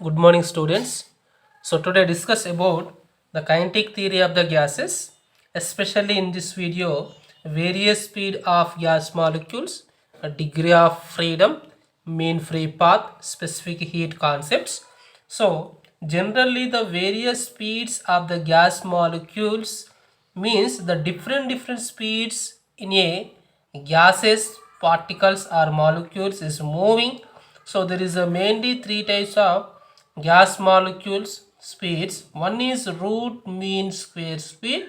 Good morning, students. So today discuss about the kinetic theory of the gases, especially in this video, various speed of gas molecules, a degree of freedom, mean free path, specific heat concepts. So generally the various speeds of the gas molecules means the different speeds in a gases, particles or molecules is moving. So there is a mainly three types of gas molecules speeds. One is root mean square speed,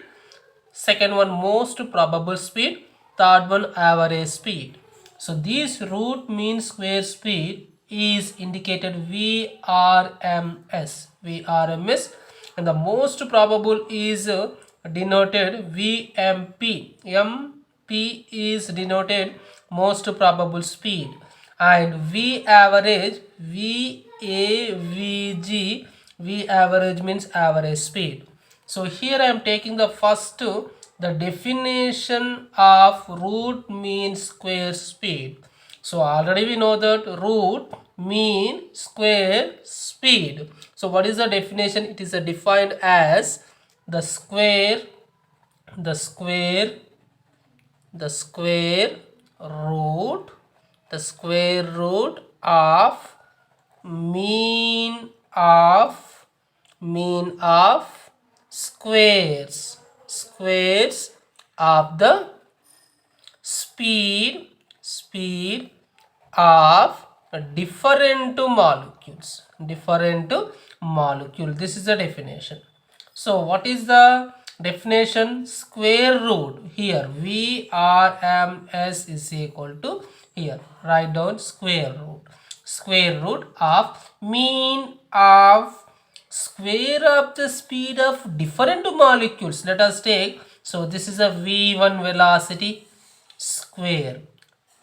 second one most probable speed, third one average speed. So this root mean square speed is indicated vrms, and the most probable is denoted vmp. mp is denoted most probable speed, and v average VAVG, V average means average speed. So here I am taking the first the definition of root mean square speed. So already we know that root mean square speed. So what is the definition? It is defined as the square the square the square root the square root of mean of squares of the speed of different molecule. This is the definition. So what is the definition? Square root, here vrms is equal to, here write down square root of mean of square of the speed of different molecules. Let us take, so this is a v1 velocity square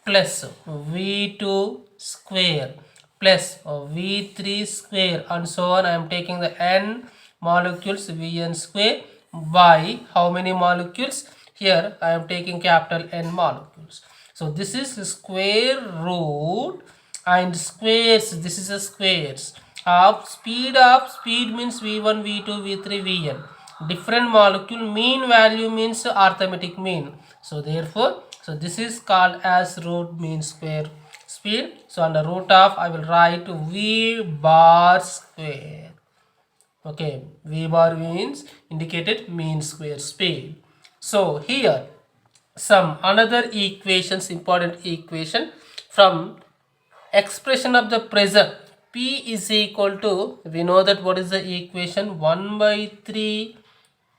plus v2 square plus v3 square and so on. I am taking the n molecules, vn square by how many molecules? Here I am taking capital N molecules. So this is square root and squares, this is a squares of speed means v1 v2 v3 vn, different molecule, mean value means arithmetic mean. So therefore, so this is called as root mean square speed. So under root of, I will write v bar square. Okay, v bar means indicated mean square speed. So here some another equations, important equation from expression of the pressure. P is equal to, we know that what is the equation, 1 by 3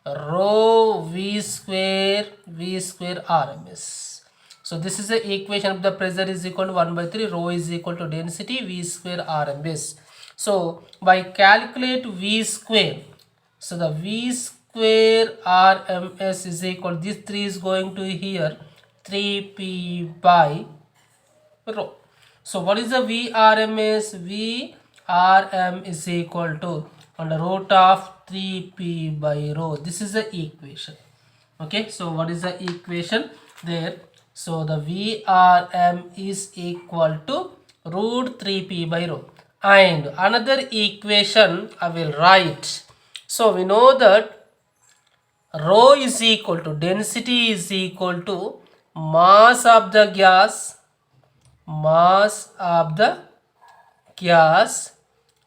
rho v square rms. So this is the equation of the pressure is equal to 1 by 3 rho is equal to density v square rms. So by calculate v square, so the v square rms is equal, this 3 is going to here 3p by rho. So what is the vrms? vrm is equal to under root of 3p by rho. This is the equation. Okay, so what is the equation there? So the vrm is equal to root 3p by rho. And another equation I will write. So we know that rho is equal to, density is equal to mass of the gas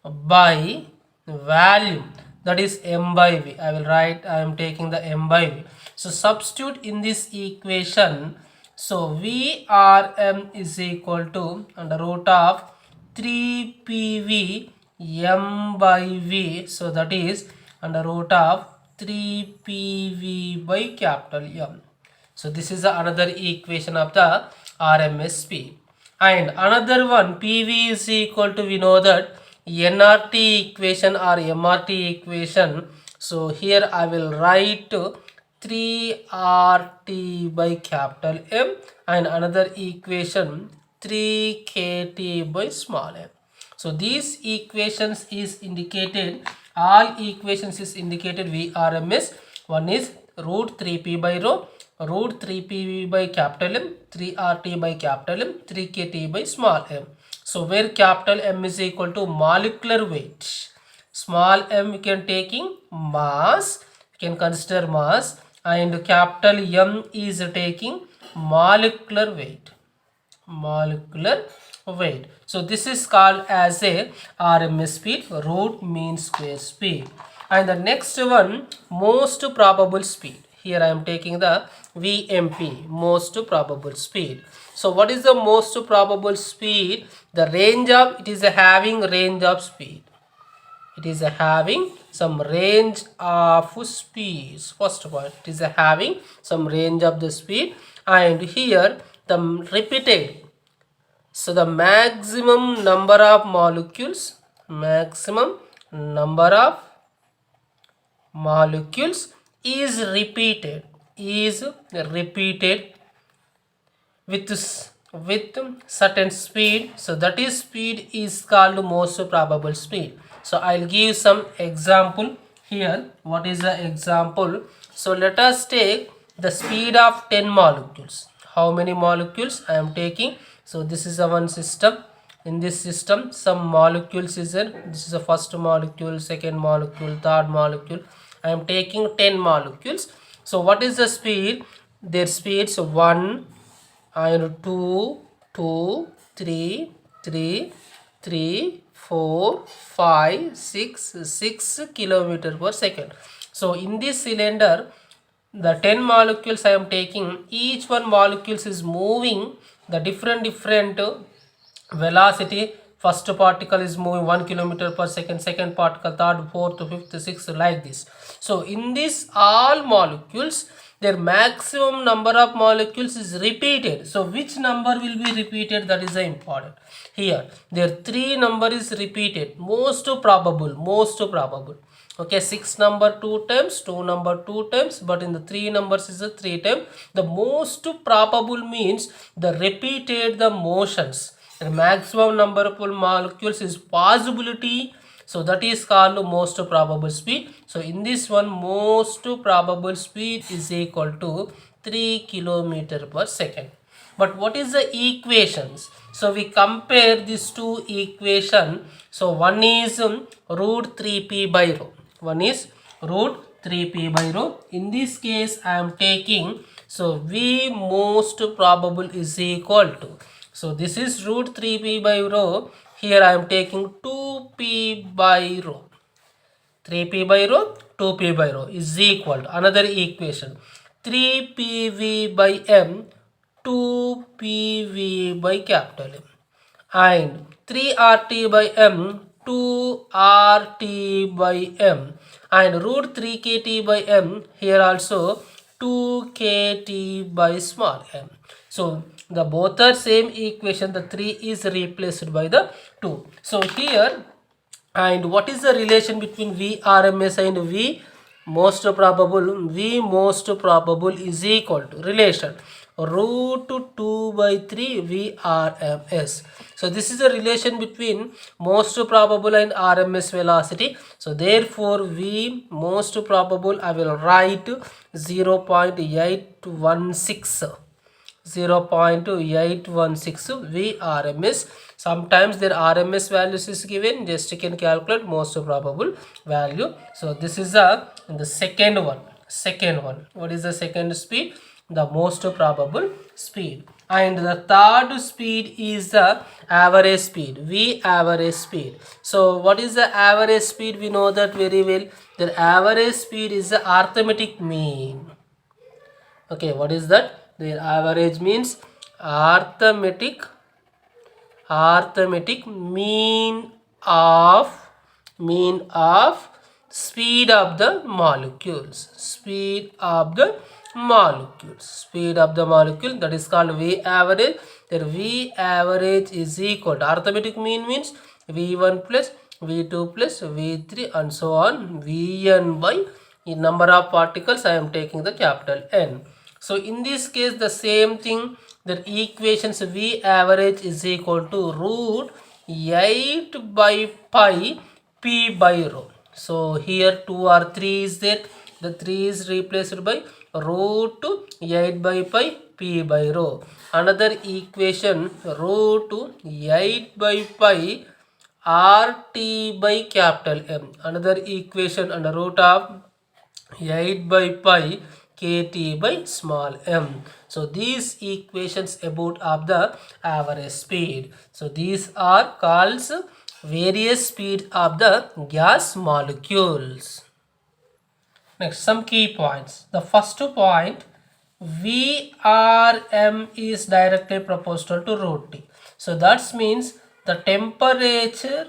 by volume, that is m by v. I will write, I am taking the m by v. So substitute in this equation. So vrm is equal to under root of 3pv m by v. So that is under root of 3pv by capital M. So this is another equation of the RMS speed. And another one, PV is equal to, we know that nRT equation or MRT equation. So here I will write 3RT by capital M, and another equation 3KT by small m. So these equations is indicated, all equations is indicated VRMS. One is root 3p by rho, root 3p by capital M, 3RT by capital M, 3KT by small m. So where capital M is equal to molecular weight. Small m we can taking mass, we can consider mass, and capital M is taking molecular weight. Molecular weight. So this is called as a RMS speed, root mean square speed. And the next one, most probable speed. Here I am taking the VMP, most probable speed. So what is the most probable speed? The range of, it is a having range of speed. It is a having some range of speeds. First of all, it is a having some range of the speed, and here the repeated. So the maximum number of molecules, is repeated with certain speed. So that is speed is called most probable speed. So I'll give some example here. What is the example? So let us take the speed of 10 molecules. How many molecules I am taking? So this is a one system. In this system some molecules is there. This is the first molecule, second molecule, third molecule. I am taking 10 molecules. So what is the speed? Their speeds 1 and 2, 2, 3, 3, 3, 4, 5, 6, 6 kilometer per second. So in this cylinder, the 10 molecules I am taking, each one molecules is moving the different velocity. First particle is moving 1 kilometer per second, second particle, third, fourth, fifth, sixth, like this. So in this all molecules, their maximum number of molecules is repeated. So which number will be repeated? That is the important. Here their 3 number is repeated. Most probable. Okay, 6 number 2 times, 2 number 2 times, but in the 3 numbers is a 3 times. The most probable means the repeated the motions. The maximum number of molecules is possibility. So that is called most probable speed. So in this one, most probable speed is equal to 3 kilometer per second. But what is the equations? So we compare these two equation. So one is root 3p by rho. One is root 3p by rho. In this case I am taking, so V most probable is equal to, so this is root 3p by rho. Here I am taking 2p by rho. 3p by rho, 2p by rho is equal to another equation. 3pv by m, 2pv by capital M. And 3rt by m, 2rt by m. And root 3kt by m, here also 2kt by small m. So the both are same equation, the 3 is replaced by the 2. So here, and what is the relation between VRMS and V most probable? V most probable is equal to relation root 2 by 3 VRMS. So this is the relation between most probable and RMS velocity. So therefore V most probable I will write 0.816. 0.816 VRMS. Sometimes their RMS values is given, just you can calculate most probable value. So this is the second one. What is the second speed? The most probable speed. And the third speed is the average speed, V average speed. So what is the average speed? We know that very well. The average speed is the arithmetic mean. Okay, what is that? The average means arithmetic mean of speed of the molecules. Speed of the molecule, that is called V average. There V average is equal to arithmetic mean means V1 plus V2 plus V3 and so on, Vn by in number of particles. I am taking the capital N. So in this case the same thing, the equations V average is equal to root 8 by pi p by rho. So here 2 or 3 is there, the 3 is replaced by root 8 by pi P by rho. Another equation rho to 8 by pi RT by capital M. Another equation under root of 8 by pi kt by small m. So these equations about of the average speed. So these are called various speed of the gas molecules. Next, some key points. The first point, Vrm is directly proportional to root T. So that means the temperature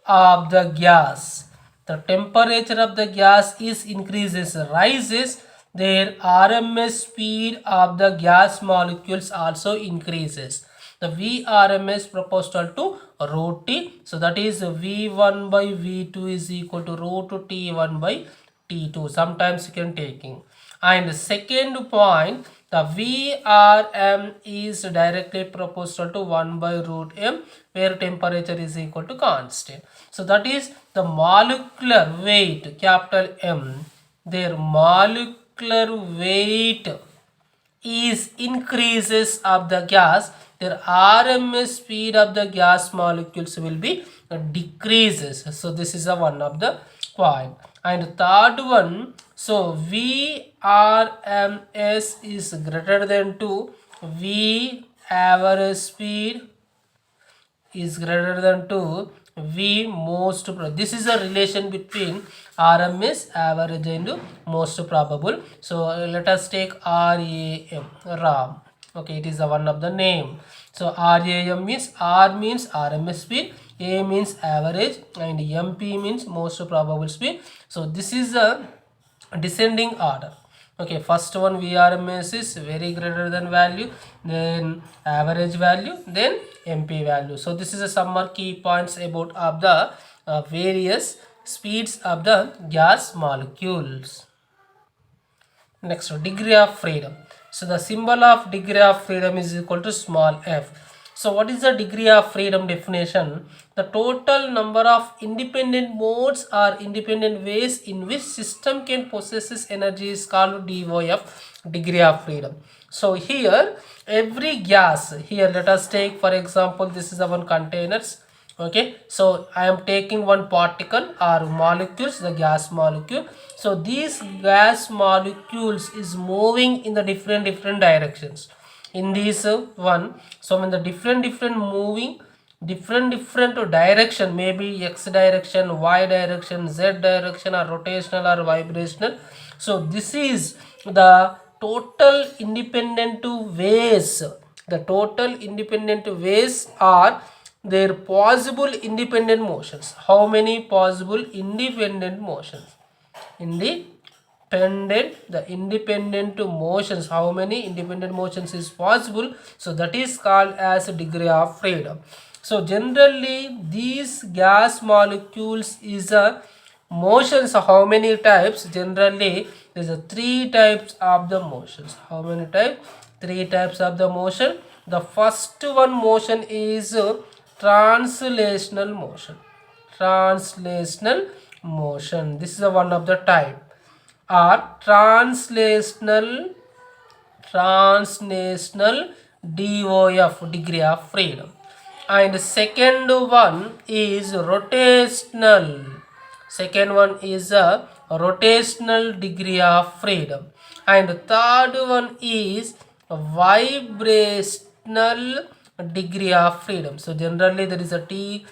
of the gas. The temperature of the gas is increases, rises, their RMS speed of the gas molecules also increases. The Vrms proportional to rho T. So that is V1 by V2 is equal to rho to T1 by T2. Sometimes you can taking. And second point, the Vrm is directly proportional to 1 by root m, where temperature is equal to constant. So that is the molecular weight, capital M. Their molecular weight is increases of the gas, their RMS speed of the gas molecules will be decreases. So this is a one of the point. And third one, so Vrms is greater than 2, V average speed is greater than 2, V most this is a relation between RMS average and most probable. So let us take RAM. Okay, it is the one of the name. So RAM means R means RMS speed, A means average, and MP means most probable speed. So this is a descending order. Okay, first one Vrms is very greater than value, then average value, then MP value. So this is a some more key points about of the various speeds of the gas molecules. Next, degree of freedom. So the symbol of degree of freedom is equal to small f. So what is the degree of freedom definition? The total number of independent modes or independent ways in which system can possess energy is called DOF, degree of freedom. So here every gas, here let us take for example this is our containers. Okay, so I am taking one particle or molecules, the gas molecule. So these gas molecules is moving in the different directions in this one. So in the different moving different direction, maybe x direction, y direction, z direction, or rotational or vibrational. So this is the total independent ways. The total independent ways are their possible independent motions. How many possible independent motions? The independent motions, how many independent motions is possible? So that is called as a degree of freedom. So generally these gas molecules is a motions. How many types? Generally there is a 3 types of the motions. How many types? 3 types of the motion. The first one motion is translational motion. Translational motion, this is a one of the type. Or translational DOF, degree of freedom. And second one is rotational. Second one is a rotational degree of freedom. And third one is vibrational degree of freedom. So generally there is a 3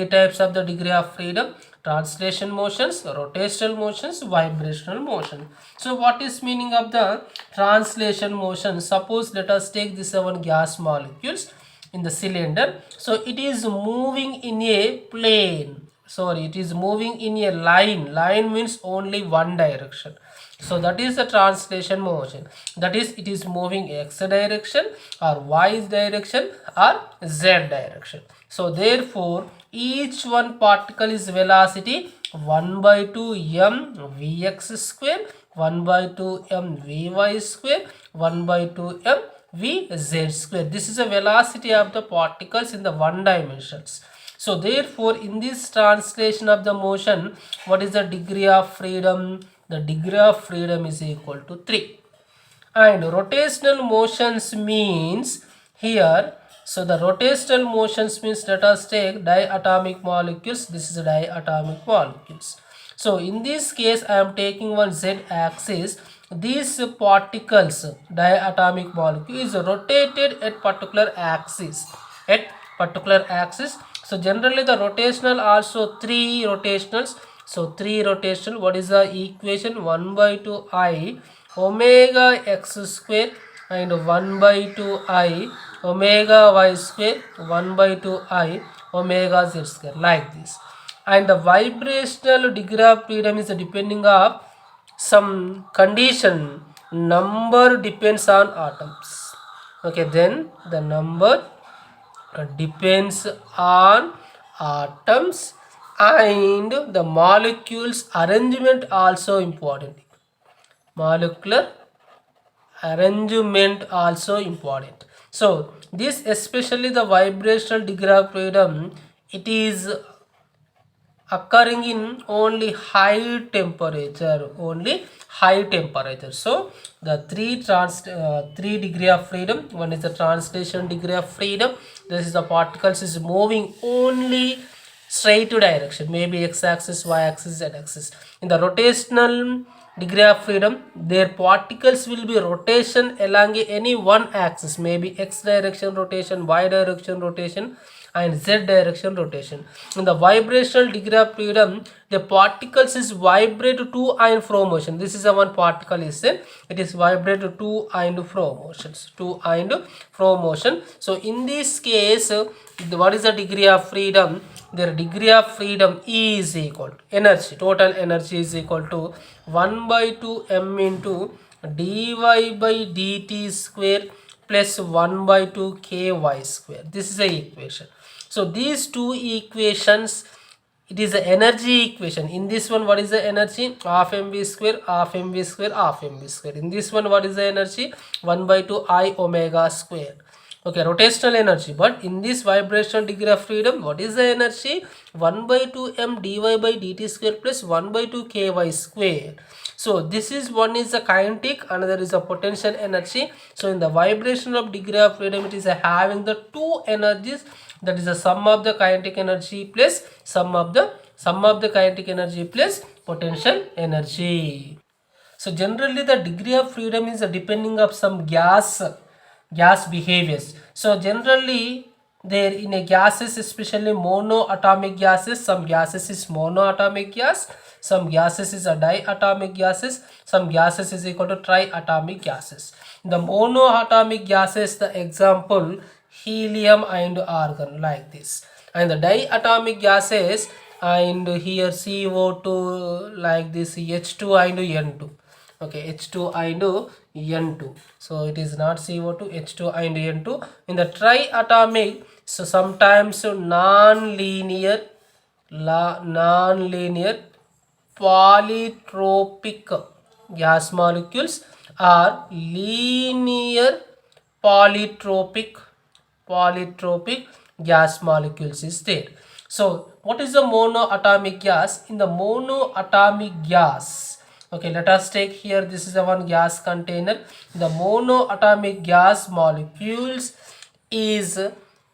types of the degree of freedom: translation motions, rotational motions, vibrational motion. So what is meaning of the translation motion? Suppose let us take this one gas molecules in the cylinder. So it is moving in a plane. Sorry, it is moving in a line. Line means only one direction. So that is the translation motion. That is, it is moving x direction or y direction or z direction. So therefore each one particle is velocity 1 by 2 m vx square, 1 by 2 m vy square, 1 by 2 m vz square. This is the velocity of the particles in the one dimensions. So therefore in this translation of the motion, what is the degree of freedom? The degree of freedom is equal to 3. And rotational motions means here, so the rotational motions means, let us take diatomic molecules. This is diatomic molecules. So in this case I am taking one z axis. These particles, diatomic molecule, is rotated at particular axis, at particular axis. So generally the rotational also three rotationals. So three rotational, what is the equation? 1 by 2 I omega x square and 1 by 2 I omega y square, 1 by 2 I omega z square, like this. And the vibrational degree of freedom is depending of some condition. Number depends on atoms. Okay, then the number depends on atoms, and the molecules arrangement also important. Molecular arrangement also important. So this, especially the vibrational degree of freedom, it is occurring in only high temperature, only high temperature. So the three degree of freedom, one is the translation degree of freedom. This is the particles is moving only straight direction, maybe x-axis, y-axis, z-axis. In the rotational degree of freedom, their particles will be rotation along any one axis, maybe x direction rotation, y direction rotation, and z direction rotation. In the vibrational degree of freedom, the particles is vibrate to and fro motion. This is a one particle is there, it is vibrate to and fro motions, to and fro motion. So in this case, what is the degree of freedom? Their degree of freedom is equal to energy, total energy is equal to 1 by 2 m into dy by dt square plus 1 by 2 ky square. This is the equation. So these two equations, it is the energy equation. In this one, what is the energy? Half mv square, half mv square, half mv square. In this one, what is the energy? 1 by 2 I omega square. Okay, rotational energy. But in this vibrational degree of freedom, what is the energy? 1 by 2 m dy by dt square plus 1 by 2 ky square. So this is, one is the kinetic, another is a potential energy. So in the vibration of degree of freedom, it is having the two energies, that is the sum of the kinetic energy plus sum of the kinetic energy plus potential energy. So generally the degree of freedom is depending of some gas behaviors. So generally there in a gases, especially monoatomic gases, some gases is monoatomic gas, some gases is a diatomic gases, some gases is equal to triatomic gases. The monoatomic gases, the example helium and argon, like this. And the diatomic gases, and here CO2, like this, H2 and N2. Okay, H2 and N2. So it is not CO2, H2 and N2. In the triatomic, so sometimes non-linear polytropic gas molecules are linear polytropic gas molecules is there. So what is the monoatomic gas? In the monoatomic gas, okay, let us take here, this is the one gas container. The monoatomic gas molecules is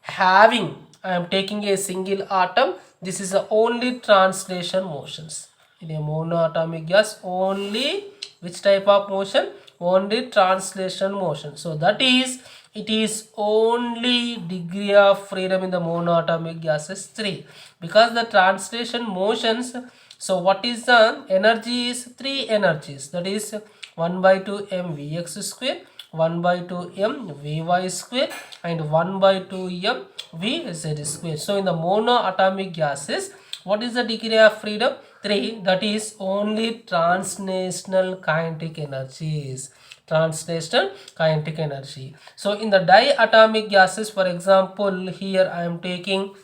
having, I am taking a single atom, this is the only translation motions. In a monoatomic gas, only which type of motion? Only translation motion. So that is, it is only degree of freedom in the monoatomic gases 3, because the translation motions. So what is the energy? Is 3 energies, that is 1 by 2 m vx square, 1 by 2 m vy square, and 1 by 2 m vz square. So in the monoatomic gases, what is the degree of freedom? 3, that is only translational kinetic energies. Translational kinetic energy. So in the diatomic gases, for example, here I am taking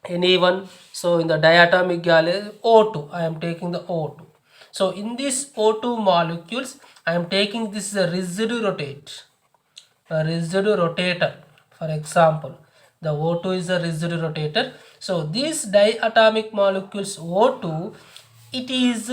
anyone. So in the diatomic gas, O2, I am taking the O2. So in this O2 molecules, I am taking this is a residue rotator. For example, the O2 is a residue rotator. So these diatomic molecules O2, it is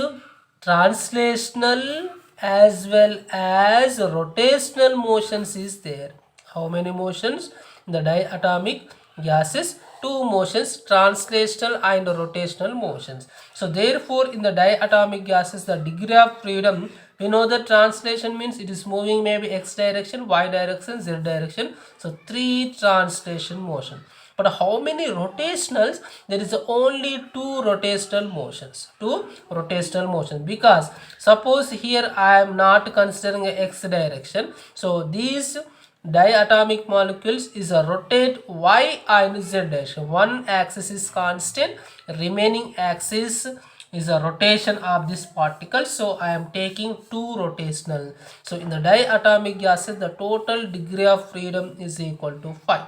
translational as well as rotational motions is there. How many motions? The diatomic gases, two motions, translational and rotational motions. So therefore in the diatomic gases, the degree of freedom, we know that translation means it is moving maybe x direction, y direction, z direction. So 3 translation motion. But how many rotationals? There is only 2 rotational motions. 2 rotational motions, because suppose here I am not considering a x direction. So these diatomic molecules is a rotate y and z direction. One axis is constant, remaining axis is a rotation of this particle. So I am taking 2 rotational. So in the diatomic gases, the total degree of freedom is equal to 5.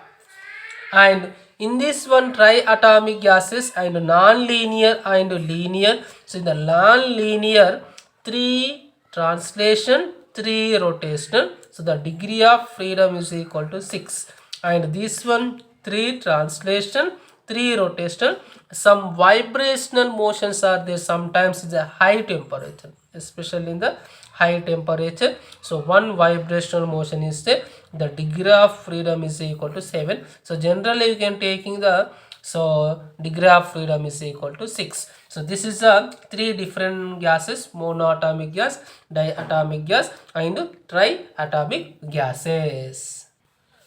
And in this one, triatomic gases and non-linear and linear. So in the non-linear, 3 translation, 3 rotational. So the degree of freedom is equal to 6. And this one, 3 translation, 3 rotational. Some vibrational motions are there sometimes in the high temperature, especially in the high temperature. So one vibrational motion is there, the degree of freedom is equal to 7. So generally you can taking the, so degree of freedom is equal to 6. So this is the 3 different gases: monoatomic gas, diatomic gas and triatomic gases.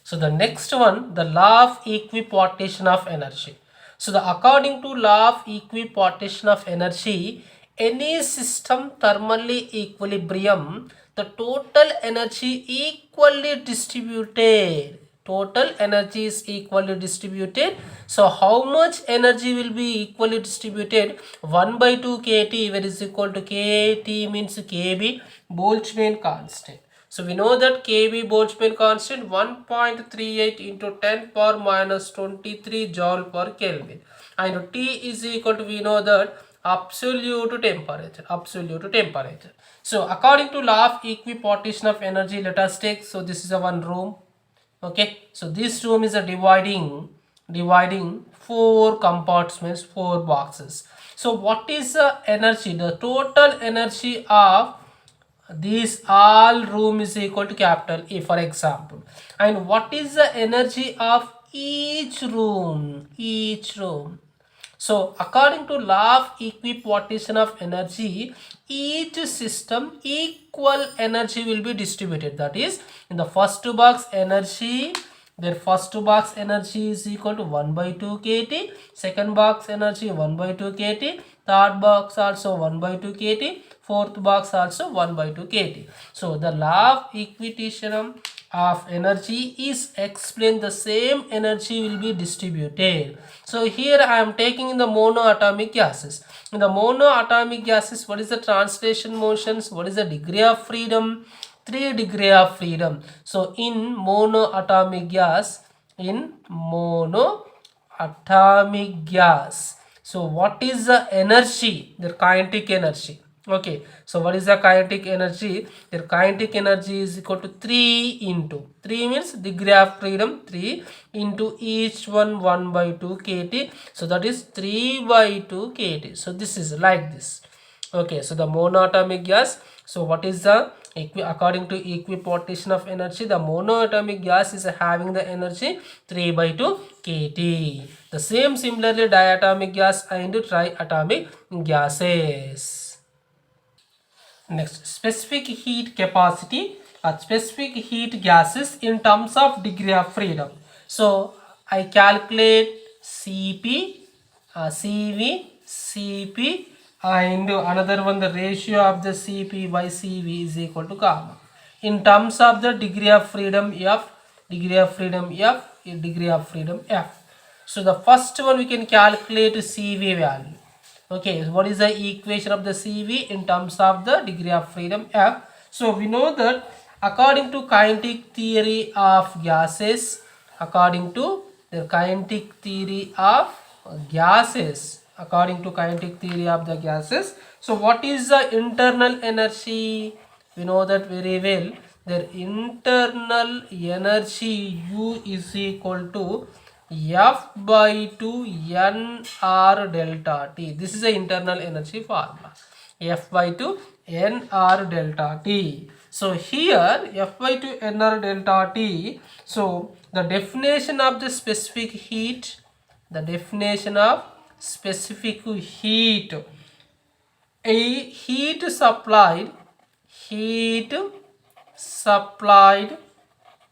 So the next one, the law of equipartition of energy. So the according to law of equipartition of energy, any system thermally equilibrium, the total energy equally distributed. Total energy is equally distributed. So how much energy will be equally distributed? 1 by 2 kT, where is equal to kT means kb, Boltzmann constant. So we know that kb Boltzmann constant 1.38 into 10 power minus 23 joule per Kelvin, and T is equal to, we know that, absolute temperature, absolute temperature. So according to law of equipartition of energy, let us take, so this is a one room. Okay, so this room is a dividing 4 compartments, 4 boxes. So what is the energy? The total energy of this all room is equal to capital A, for example. And what is the energy of each room? Each room. So according to law of equipartition of energy, each system equal energy will be distributed. That is, in the first box energy, their first box energy is equal to 1 by 2 kT, second box energy 1 by 2 kT, third box also 1 by 2 kT, fourth box also 1 by 2 kT. So the law of equipartition of energy is explained, the same energy will be distributed. So here I am taking in the monoatomic gases. In the monoatomic gases, what is the translation motions? What is the degree of freedom? 3 degree of freedom. So in monoatomic gas, so what is the energy? The kinetic energy. Okay, so what is the kinetic energy? Their kinetic energy is equal to 3 into 3 means degree of freedom, 3 into each one 1 by 2 kT. So that is 3 by 2 kT. So this is like this. Okay, so the monoatomic gas. So what is the according to equipartition of energy, the monoatomic gas is having the energy 3 by 2 kT. The same similarly diatomic gas and triatomic gases. Next, specific heat capacity or specific heat gases in terms of degree of freedom. So I calculate Cp, Cv, Cp, and another one, the ratio of the Cp by Cv is equal to gamma. In terms of the degree of freedom F, degree of freedom F, degree of freedom F. So the first one we can calculate Cv value. Okay, what is the equation of the Cv in terms of the degree of freedom F? So we know that according to kinetic theory of gases, according to the kinetic theory of gases, according to kinetic theory of the gases, so what is the internal energy? We know that very well. Their internal energy U is equal to F by 2 N R delta T. This is the internal energy formula. F by 2 nr delta T. So here F by 2 nr delta T. So the definition of the specific heat, the definition of specific heat, a heat supplied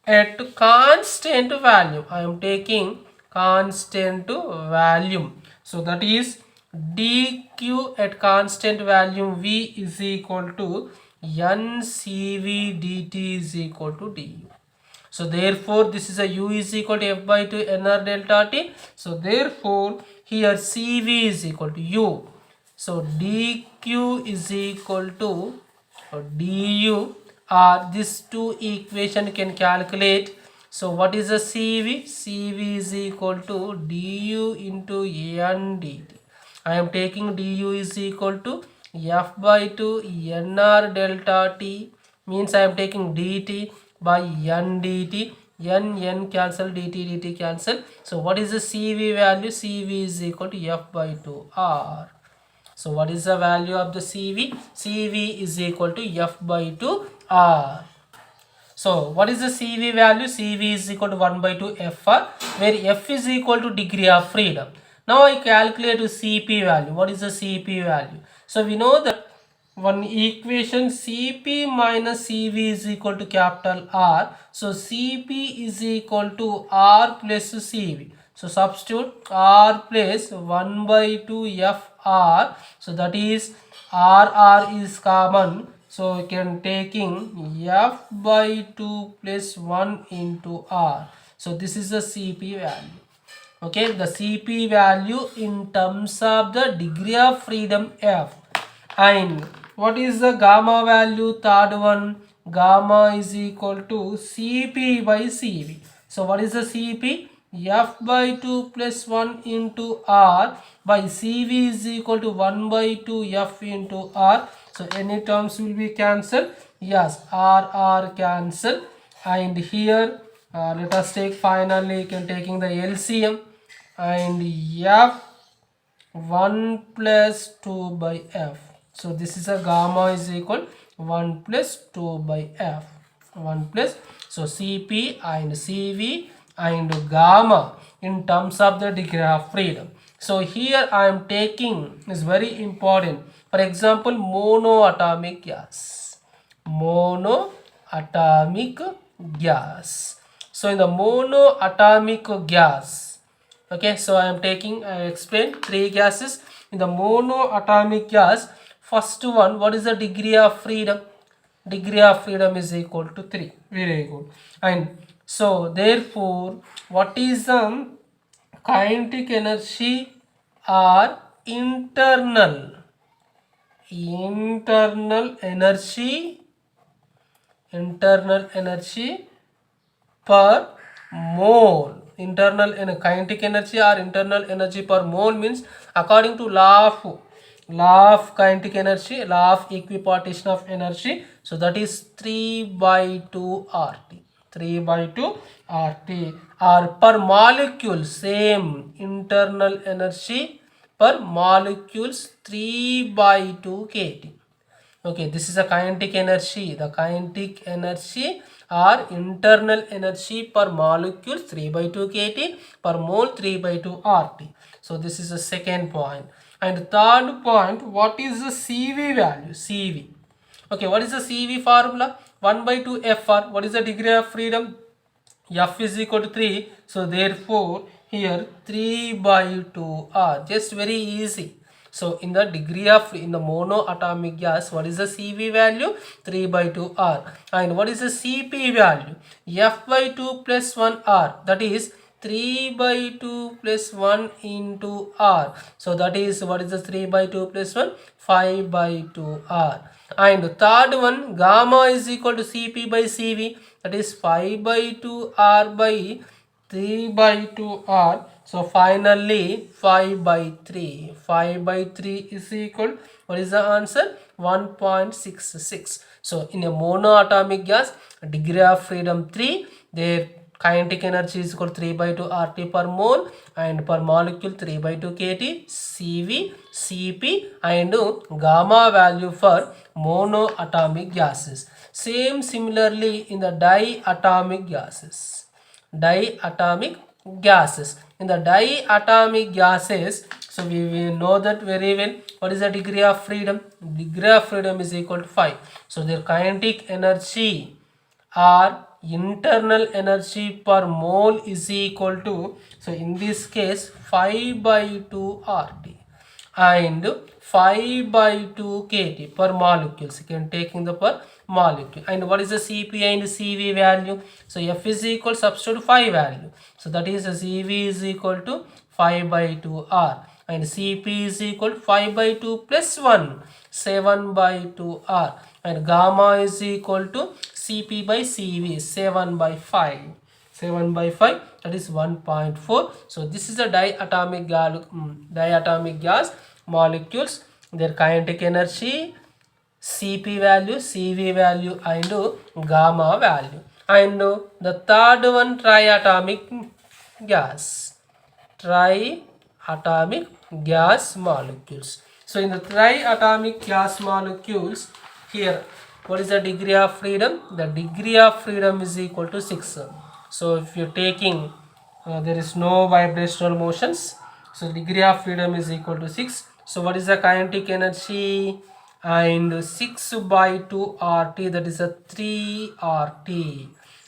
at constant value. I am taking constant value, so that is dq at constant value v is equal to ncv dt is equal to du. So therefore this is a u is equal to f by 2 nr delta t. So therefore here cv is equal to u. So dq is equal to du, or these two equation can calculate. So what is the cv? Cv is equal to du into n dt. I am taking du is equal to f by 2 nr delta t, means I am taking dt by n dt. N cancel, dt cancel. So what is the cv value? Cv is equal to f by 2 r. So what is the value of the cv? Cv is equal to f by 2 r. So what is the cv value? Cv is equal to 1 by 2 fr, where f is equal to degree of freedom. Now I calculate cp value. What is the cp value? So we know that one equation cp minus cv is equal to capital R. So cp is equal to R plus cv. So substitute R plus 1 by 2 fr. So that is R is common. So you can taking f by 2 plus 1 into R. So this is the cp value. Okay, the cp value in terms of the degree of freedom f. And what is the gamma value? Third one, gamma is equal to cp by cv. So what is the cp? F by 2 plus 1 into r by cv is equal to 1 by 2 f into r. So any terms will be cancelled. Yes, r cancel. And here let us take finally taking the LCM, and f 1 plus 2 by f. So this is a gamma is equal 1 plus 2 by f. 1 plus, so cp and cv and gamma in terms of the degree of freedom. So here I am taking is very important. For example, monoatomic gas. Monoatomic gas. So in the monoatomic gas, okay, so I am taking, I explained three gases in the monoatomic gas. First one, what is the degree of freedom? Degree of freedom is equal to 3. Very good. And so therefore what is the kinetic energy or internal energy per mole. Internal kinetic energy or internal energy per mole means according to law of kinetic energy, law of equipartition of energy. So that is 3 by 2 RT. 3 by 2 RT, or per molecule, same internal energy per molecules 3 by 2 kT. Okay, this is a kinetic energy. The kinetic energy or internal energy per molecule 3 by 2 kT, per mole 3 by 2 RT. So this is the second point. And third point, what is the CV value? CV. Okay, what is the CV formula? 1 by 2 FR. What is the degree of freedom? F is equal to 3. So therefore here 3 by 2 R. Just very easy. So in the degree of, in the monoatomic gas, what is the CV value? 3 by 2 R. And what is the CP value? F by 2 plus 1 R. That is 3 by 2 plus 1 into R. So that is, what is the 3 by 2 plus 1? 5 by 2 R. And third one, gamma is equal to Cp by Cv. That is 5 by 2 R by 3 by 2 R. So finally 5 by 3. 5 by 3 is equal, what is the answer? 1.66. So in a monoatomic gas, degree of freedom 3, their kinetic energy is equal to 3 by 2 RT per mole, and per molecule 3 by 2 kT, CV, Cp, and gamma value for monoatomic gases. Similarly in the diatomic gases. Diatomic gases. In the diatomic gases, so we will know that very well. What is the degree of freedom? Degree of freedom is equal to 5. So their kinetic energy or internal energy per mole is equal to, so in this case 5 by 2 RT and 5 by 2 kT per molecules. You can taking the per molecule. And what is the Cp and Cv value? So F is equal, substitute 5 value. So that is Cv is equal to 5 by 2 R, and Cp is equal to 5 by 2 plus 1, 7 by 2 R, and gamma is equal to Cp by Cv, 7 by 5. 7 by 5, that is 1.4. So this is the diatomic gas molecules, their kinetic energy, Cp value, Cv value, and gamma value. And the third one, triatomic gas. Triatomic gas molecules. So in the triatomic gas molecules, here what is the degree of freedom? The degree of freedom is equal to 6. So if you're taking, there is no vibrational motions, so degree of freedom is equal to 6. So what is the kinetic energy? And 6 by 2 RT, that is a 3 RT.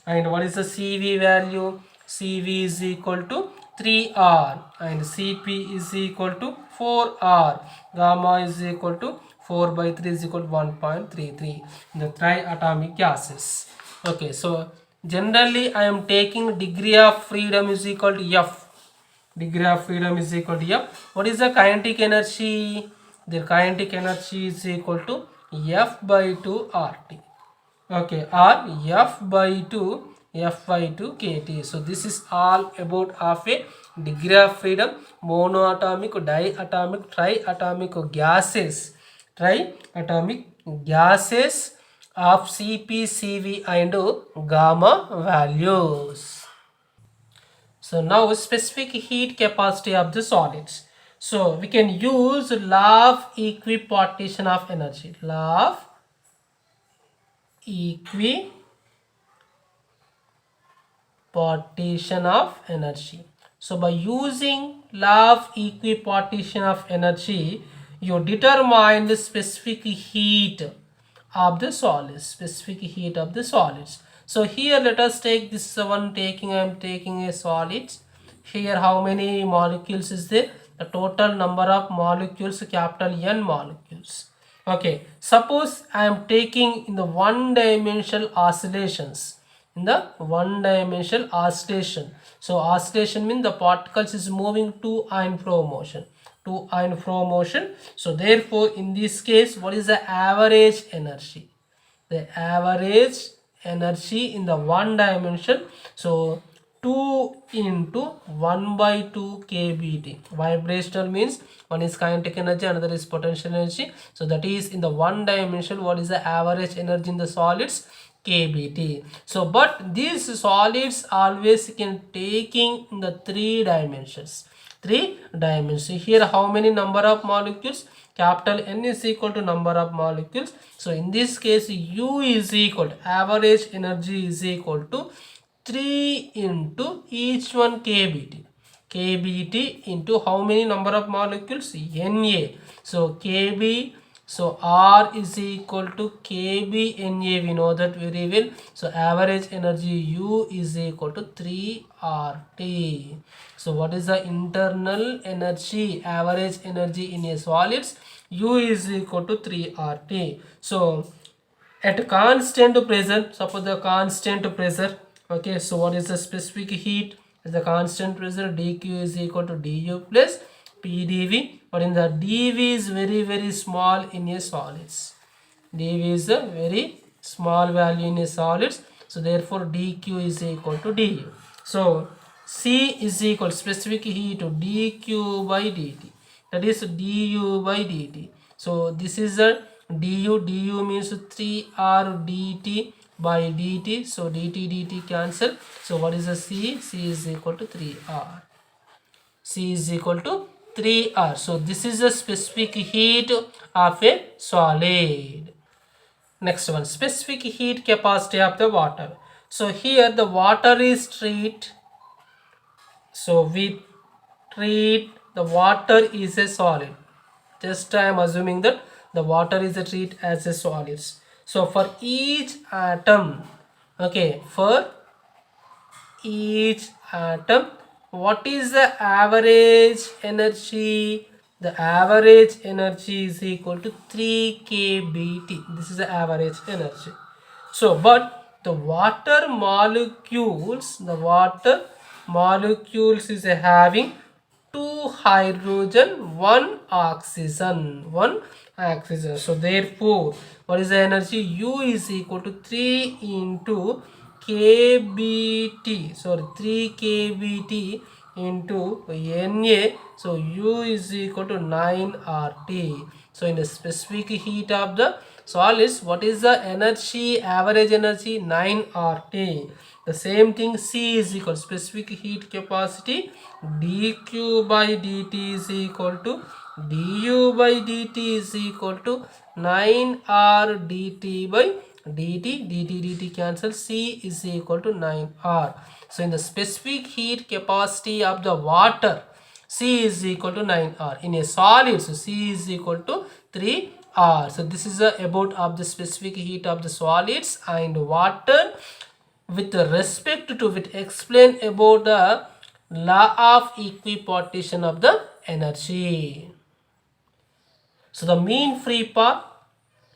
And what is the CV value? CV is equal to 3R, and Cp is equal to 4R. Gamma is equal to 4 by 3 is equal to 1.33 in the triatomic gases. Okay, so generally I am taking degree of freedom is equal to F. Degree of freedom is equal to F. What is the kinetic energy? The kinetic energy is equal to F by 2 RT. Okay, or F by 2 kT. So this is all about of a degree of freedom, monoatomic, diatomic, triatomic gases. Triatomic gases of Cp, Cv, and gamma values. So now specific heat capacity of the solids. So we can use law of equipartition of energy. Law of equipartition of energy. So by using law of equipartition of energy, you determine the specific heat of the solids. Specific heat of the solids. So here let us take this one. I am taking a solid. Here how many molecules is there? The total number of molecules, capital N molecules. Okay, suppose I am taking in the one dimensional oscillations. In the one dimensional oscillation. So oscillation means the particles is moving to and fro motion. To and fro motion. So therefore in this case, what is the average energy? The average energy in the one dimension. So 2 into 1 by 2 kBT. Vibrational means one is kinetic energy, another is potential energy. So that is in the one dimension, what is the average energy in the solids? kBT. So but these solids always can taking in the 3 dimensions. 3 dimensions. Here how many number of molecules? Capital N is equal to number of molecules. So in this case U is equal to average energy is equal to 3 into each one kBT. kBT into how many number of molecules? Na. So kb, so R is equal to kb Na, we know that very well. So average energy U is equal to 3 RT. So what is the internal energy, average energy in a solids? U is equal to 3 RT. So at constant pressure, suppose the constant pressure, okay, so what is the specific heat? The constant pressure dq is equal to du plus pdv, but in the dv is very small in a solids. dv is a very small value in a solids, so therefore dq is equal to du. So c is equal specific heat to dq by dt, that is du by dt. So this is a du means 3r dt by dt. So dt cancel. So what is the C? C is equal to 3R. C is equal to 3R. So this is the specific heat of a solid. Next one, specific heat capacity of the water. So here the water is treated. So we treat the water is a solid. Just I am assuming that the water is a treat as a solid. So for each atom, okay, for each atom, what is the average energy? The average energy is equal to 3 kBT. This is the average energy. So but the water molecules is having 2 hydrogen, 1 oxygen. So therefore what is the energy? U is equal to 3 into kBT, sorry, 3 kBT into Na. So U is equal to 9 RT. So in the specific heat of the solids, what is the energy? Average energy 9 RT. The same thing, C is equal specific heat capacity dq by dt is equal to du by dt is equal to 9R dt by dt cancel. C is equal to 9R. So in the specific heat capacity of the water, C is equal to 9R. In a solid, so C is equal to 3R. So this is about of the specific heat of the solids and water. With respect to it, explain about the law of equipartition of the energy. So the mean free path,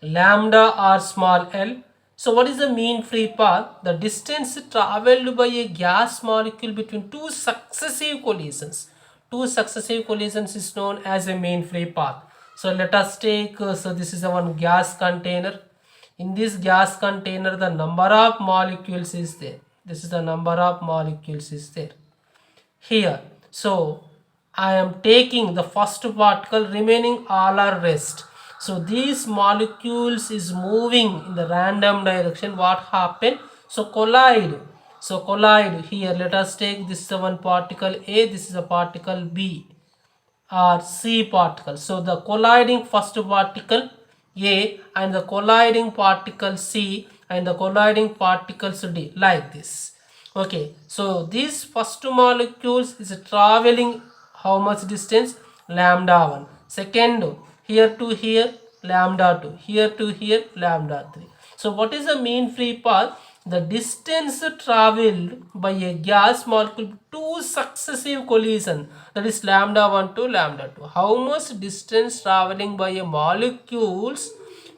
lambda or small l. So what is the mean free path? The distance traveled by a gas molecule between two successive collisions. Two successive collisions is known as a mean free path. So let us take, so this is a one gas container. In this gas container, the number of molecules is there. This is the number of molecules is there here. So I am taking the first particle, remaining all are rest. So these molecules is moving in the random direction. What happened? So collide. So collide here. Let us take this one particle A. This is a particle B or C particle. So the colliding first particle A and the colliding particle C and the colliding particles D, like this. Okay, so these first molecules is traveling how much distance? Lambda 1. Second, here to here, lambda 2. Here to here, lambda 3. So what is the mean free path? The distance traveled by a gas molecule, two successive collision, that is lambda 1 to lambda 2. How much distance traveling by a molecules,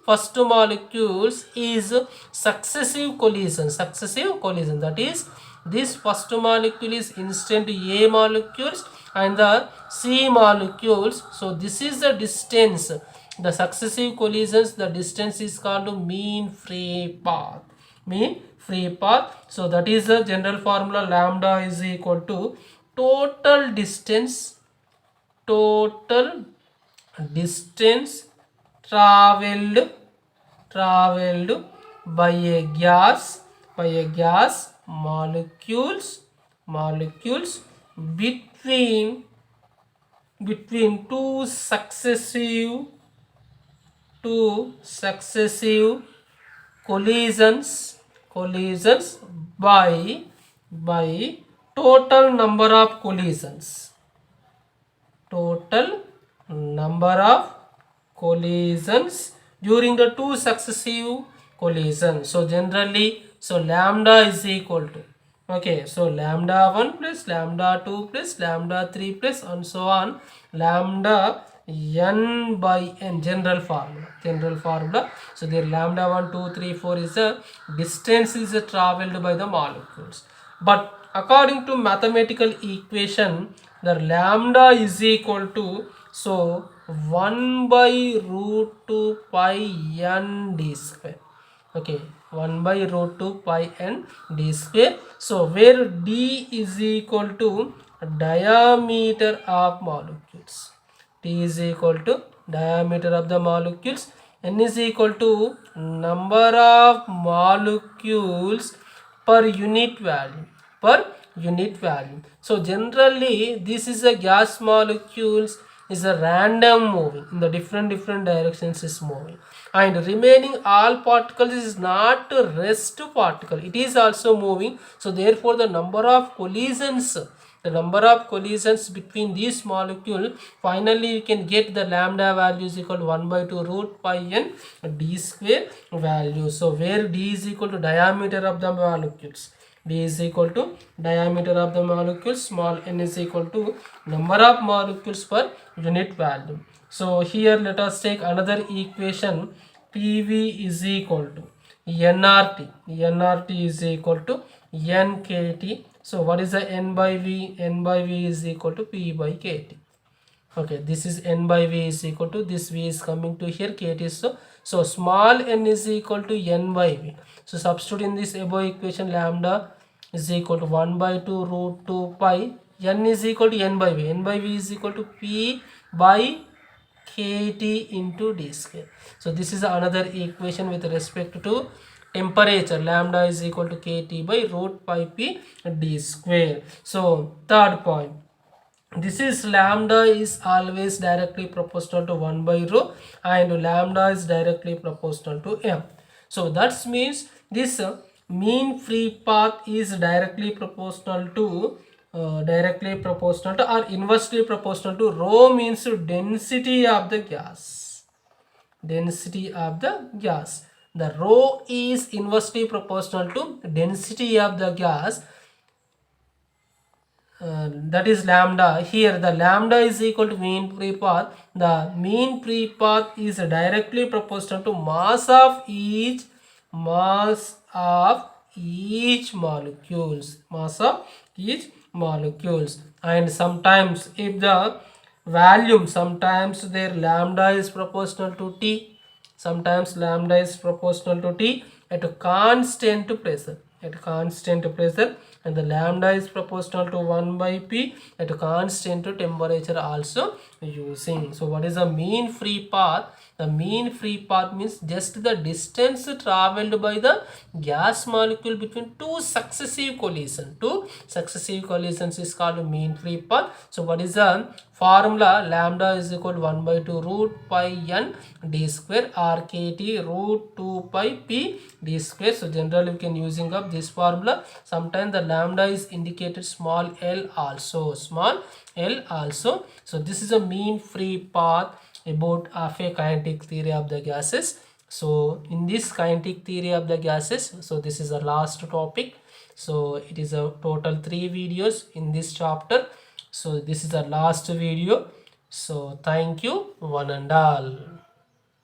first molecules is successive collision, that is this first molecule is instant A molecules and the C molecules. So this is the distance, the successive collisions, the distance is called mean free path. Mean free path. So that is the general formula. Lambda is equal to total distance traveled by a gas molecules between two successive collisions by total number of collisions during the two successive collisions. So generally, so lambda is equal to, okay, so lambda 1 plus lambda 2 plus lambda 3 plus and so on, lambda n by n, general formula. So the lambda 1 2 3 4 is the distance is traveled by the molecules. But according to mathematical equation, the lambda is equal to, so 1 by root 2 pi n d square. Okay, 1 by root 2 pi n d square. So where d is equal to diameter of molecules. T is equal to diameter of the molecules. N is equal to number of molecules per unit value, per unit value. So generally this is a gas molecules is a random moving in the different directions is moving, and remaining all particles is not a rest particle, it is also moving. So therefore the number of collisions, the number of collisions between these molecule, finally you can get the lambda value is equal to 1 by 2 root pi n d square value. So where d is equal to diameter of the molecules, d is equal to diameter of the molecules, small n is equal to number of molecules per unit value. So here let us take another equation. PV is equal to nRT, nRT is equal to nkt. So what is the n by v? N by v is equal to p by kt. Okay, this is n by v is equal to, this v is coming to here, kt is so small n is equal to n by v. So substitute in this above equation, lambda is equal to 1 by 2 root 2 pi, n is equal to n by v, n by v is equal to p by kt into d square. So this is another equation with respect to temperature, lambda is equal to kt by root pi p d square. So third point, this is lambda is always directly proportional to 1 by rho, and lambda is directly proportional to m. So that means this mean free path is directly proportional to or inversely proportional to rho, means density of the gas, density of the gas. The rho is inversely proportional to density of the gas, that is lambda. Here the lambda is equal to mean free path. The mean free path is directly proportional to mass of each molecules, mass of each molecules. And sometimes if the volume, sometimes their lambda is proportional to T, sometimes lambda is proportional to T at a constant pressure, at constant pressure, and the lambda is proportional to 1 by p at a constant temperature also using. So what is the mean free path? The mean free path means just the distance traveled by the gas molecule between two successive collisions. Two successive collisions is called mean free path. So what is the formula? Lambda is equal to 1 by 2 root pi n d square, or kt root 2 pi p d square. So generally we can using up this formula. Sometimes the lambda is indicated small l also, small l also. So this is a mean free path about of a kinetic theory of the gases. So in this kinetic theory of the gases, so this is the last topic. So it is a total 3 videos in this chapter. So this is the last video. So thank you one and all.